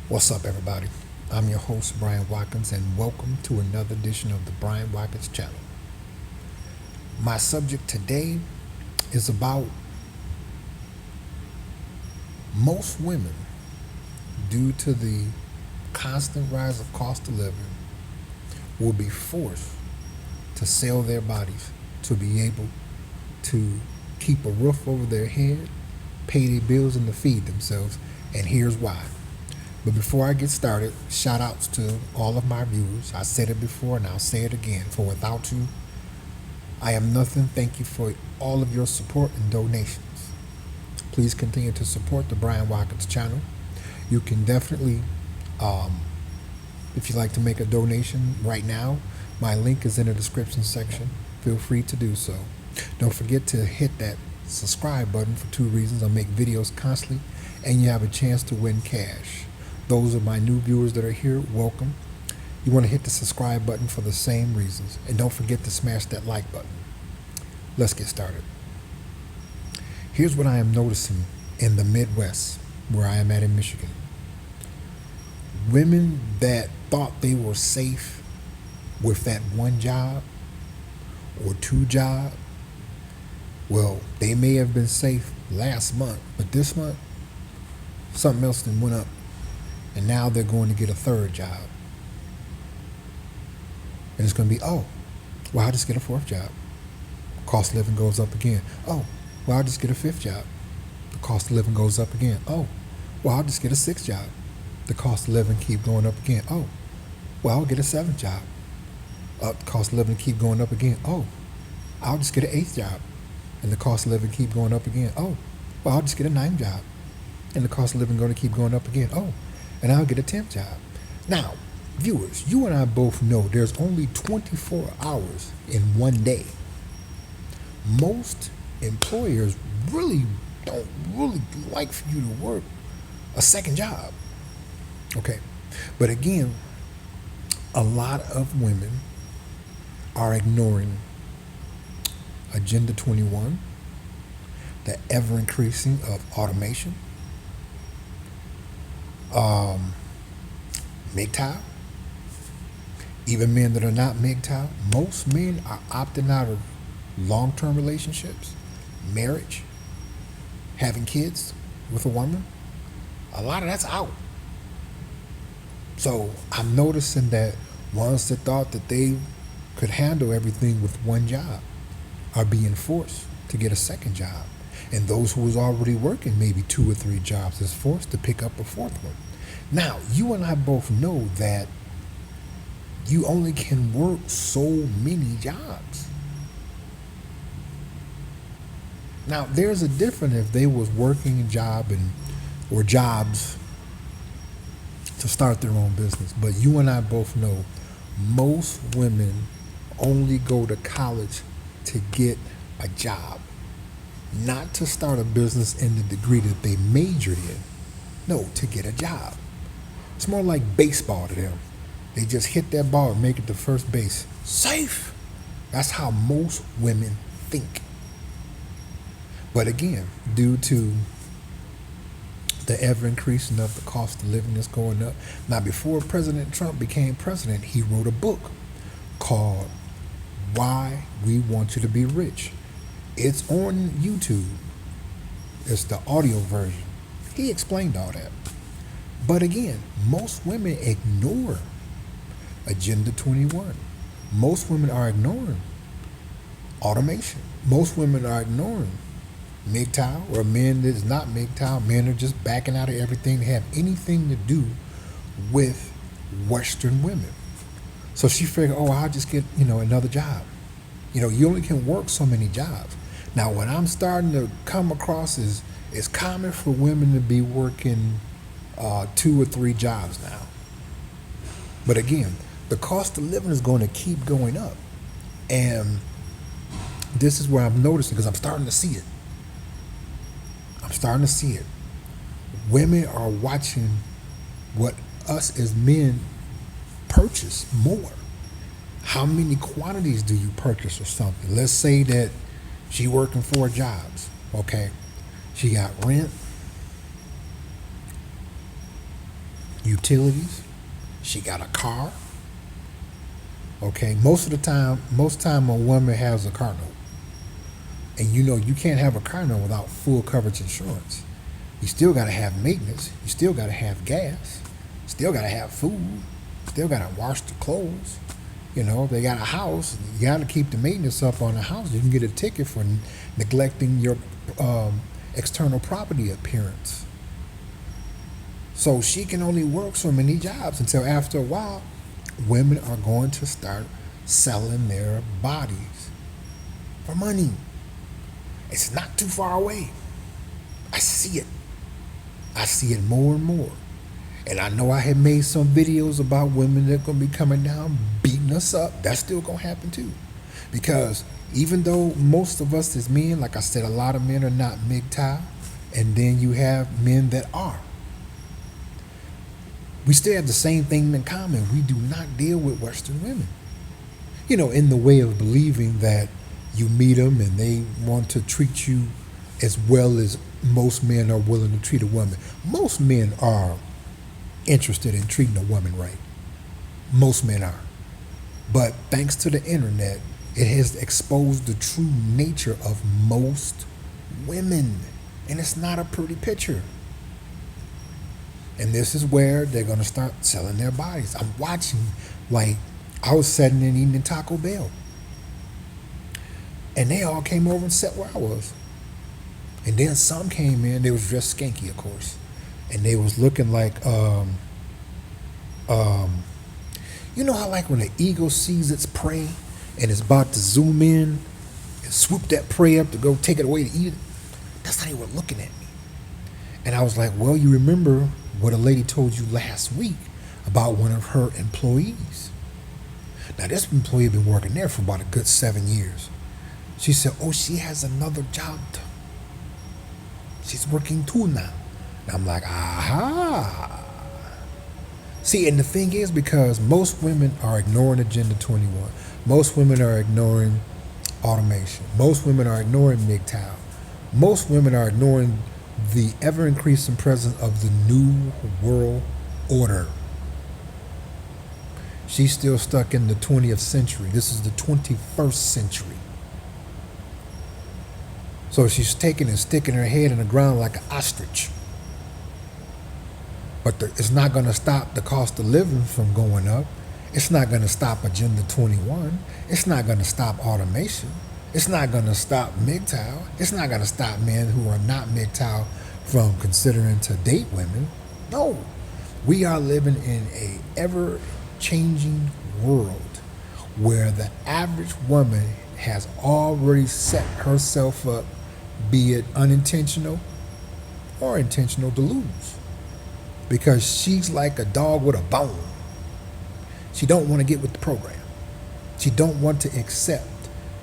What's up, everybody? I'm your host, Brian Watkins, and welcome to another edition of the Brian Watkins channel. My subject today is about most women, due to the constant rise of cost of living, will be forced to sell their bodies to be able to keep a roof over their head, pay their bills, and to feed themselves. And here's why. But before I get started, shout outs to all of my viewers. I said it before and I'll say it again. For without you, I am nothing. Thank you for all of your support and donations. Please continue to support the Brian Watkins channel. You can definitely, if you'd like to make a donation right now, my link is in the description section. Feel free to do so. Don't forget to hit that subscribe button for two reasons. I make videos constantly and you have a chance to win cash. Those are my new viewers that are here. Welcome. You want to hit the subscribe button for the same reasons. And don't forget to smash that like button. Let's get started. Here's what I am noticing in the Midwest, where I am at in Michigan. Women that thought they were safe with that one job or two jobs, well, they may have been safe last month, but this month, something else then went up. And now they're going to get a third job. And it's going to be, oh, well, I'll just get a fourth job. Cost of living goes up again. Oh, well, I'll just get a fifth job. The cost of living goes up again. Oh, well, I'll just get a sixth job. The cost of living keep going up again. Oh, well, I'll get a seventh job. The cost of living keep going up again. Oh, I'll just get an eighth job. And the cost of living keep going up again. Oh, well, I'll just get a ninth job. And the cost of living going to keep going up again. Oh, and I'll get a 10th job. Now, viewers, you and I both know there's only 24 hours in one day. Most employers really don't like for you to work a second job. Okay, but again, a lot of women are ignoring Agenda 21, the ever increasing of automation, MGTOW, even men that are not MGTOW. Most men are opting out of long-term relationships, marriage, having kids with a woman. A lot of that's out. So I'm noticing that ones that thought that they could handle everything with one job are being forced to get a second job. And those who was already working maybe 2 or 3 jobs is forced to pick up a fourth one. Now, you and I both know that you only can work so many jobs. Now, there's a difference if they was working a job or jobs to start their own business. But you and I both know most women only go to college to get a job, not to start a business in the degree that they majored in. No, to get a job. It's more like baseball to them. They just hit that ball and make it to first base. Safe. That's how most women think. But again, due to the ever increasing of the cost of living that's going up. Now, before President Trump became president, he wrote a book called Why We Want You to Be Rich. It's on YouTube. It's the audio version. He explained all that. But again, most women ignore Agenda 21. Most women are ignoring automation. Most women are ignoring MGTOW, or men that's not MGTOW. Men are just backing out of everything that have anything to do with Western women. So she figured, oh, I'll just get, another job. You only can work so many jobs. Now, what I'm starting to come across is it's common for women to be working 2 or 3 jobs now. But again, the cost of living is going to keep going up. And this is where I'm noticing, because I'm starting to see it. Women are watching what us as men purchase more. How many quantities do you purchase or something? Let's say that she working 4 jobs, okay? She got rent, utilities. She got a car. Okay, most time a woman has a car note. And you know you can't have a car note without full coverage insurance. You still gotta have maintenance. You still gotta have gas. Still gotta have food. Still gotta wash the clothes. You know, if they got a house, you gotta keep the maintenance up on the house. You can get a ticket for neglecting your external property appearance. So she can only work so many jobs until after a while, women are going to start selling their bodies for money. It's not too far away. I see it. I see it more and more. And I know I had made some videos about women that are going to be coming down, beating us up. That's still going to happen too. Because even though most of us as men, like I said, a lot of men are not MGTOW, and then you have men that are. We still have the same thing in common. We do not deal with Western women. You know, in the way of believing that you meet them and they want to treat you as well as most men are willing to treat a woman. Most men are interested in treating a woman right. Most men are. But thanks to the internet, it has exposed the true nature of most women. And it's not a pretty picture. And this is where they're going to start selling their bodies. I'm watching, like, I was sitting and eating Taco Bell. And they all came over and sat where I was. And then some came in, they was dressed skanky, of course. And they was looking like, you know how like when an eagle sees its prey and it's about to zoom in and swoop that prey up to go take it away to eat it? That's how they were looking at me. And I was like, well, you remember what a lady told you last week about one of her employees. Now, this employee had been working there for about a good 7 years. She said, oh, she has another job. She's working too now. And I'm like, aha. See, and the thing is, because most women are ignoring Agenda 21. Most women are ignoring automation. Most women are ignoring MGTOW. Most women are ignoring the ever-increasing presence of the New World Order. She's still stuck in the 20th century. This is the 21st century. So she's taking and sticking her head in the ground like an ostrich. But it's not going to stop the cost of living from going up. It's not going to stop Agenda 21. It's not going to stop automation. It's not going to stop MGTOW. It's not going to stop men who are not MGTOW from considering to date women. No. We are living in a ever-changing world where the average woman has already set herself up, be it unintentional or intentional, to lose. Because she's like a dog with a bone. She don't want to get with the program. She don't want to accept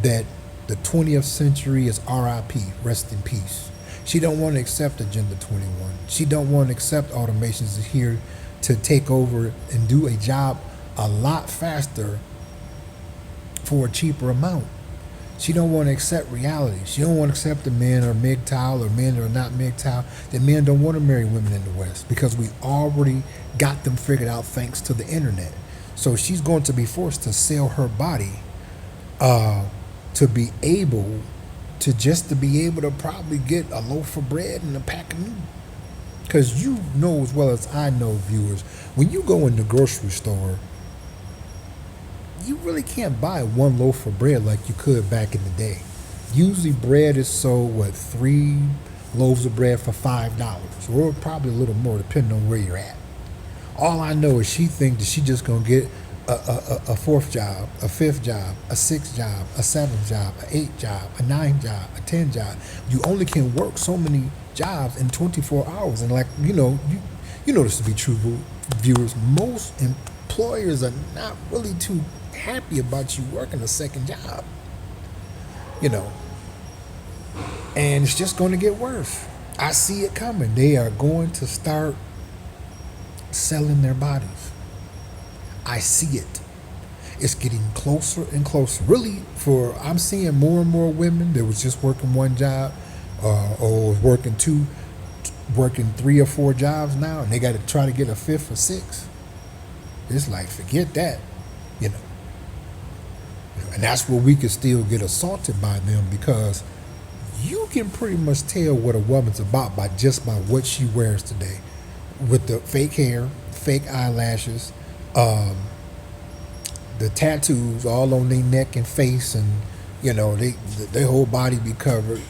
that the 20th century is RIP, rest in peace. She don't want to accept Agenda 21. She don't want to accept automations is here to take over and do a job a lot faster for a cheaper amount. She don't want to accept reality. She don't want to accept the men are MGTOW or men are not MGTOW. That men don't want to marry women in the West because we already got them figured out thanks to the internet. So she's going to be forced to sell her body to be able to probably get a loaf of bread and a pack of meat. Because you know as well as I know, viewers, when you go in the grocery store, you really can't buy one loaf of bread like you could back in the day. Usually bread is sold, 3 loaves of bread for $5, or probably a little more depending on where you're at. All I know is she thinks that she just gonna get a 4th job, a 5th job, a 6th job, a 7th job, a 8th job, a 9th job, a 10th job. You only can work so many jobs in 24 hours. And like, you know this to be true, viewers, most employers are not really too happy about you working a second job. And it's just going to get worse. I see it coming. They are going to start selling their bodies. I see it. It's getting closer and closer. Really, I'm seeing more and more women that was just working one job or was working two working 3 or 4 jobs now, and they got to try to get a fifth or sixth. It's like, forget that, you know. And that's where we can still get assaulted by them, because you can pretty much tell what a woman's about by what she wears today, with the fake hair, fake eyelashes, the tattoos all on their neck and face, and their whole body be covered,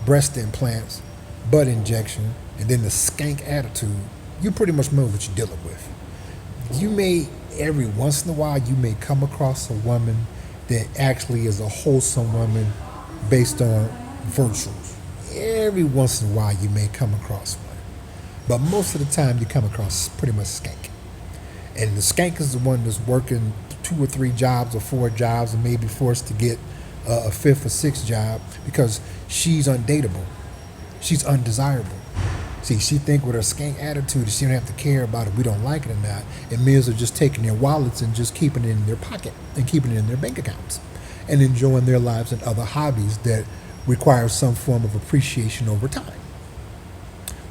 breast implants, butt injection, and then the skank attitude. You pretty much know what you're dealing with. Every once in a while, you may come across a woman that actually is a wholesome woman based on virtues. Every once in a while, you may come across one. But most of the time, you come across pretty much skank. And the skank is the one that's working 2 or 3 jobs or 4 jobs, and maybe forced to get a fifth or sixth job because she's undateable. She's undesirable. See, she think with her skank attitude that she don't have to care about if we don't like it or not, and men are just taking their wallets and just keeping it in their pocket and keeping it in their bank accounts and enjoying their lives and other hobbies that require some form of appreciation over time.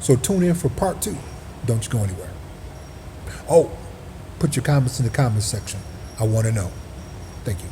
So tune in for part 2. Don't you go anywhere. Oh, put your comments in the comments section. I want to know. Thank you.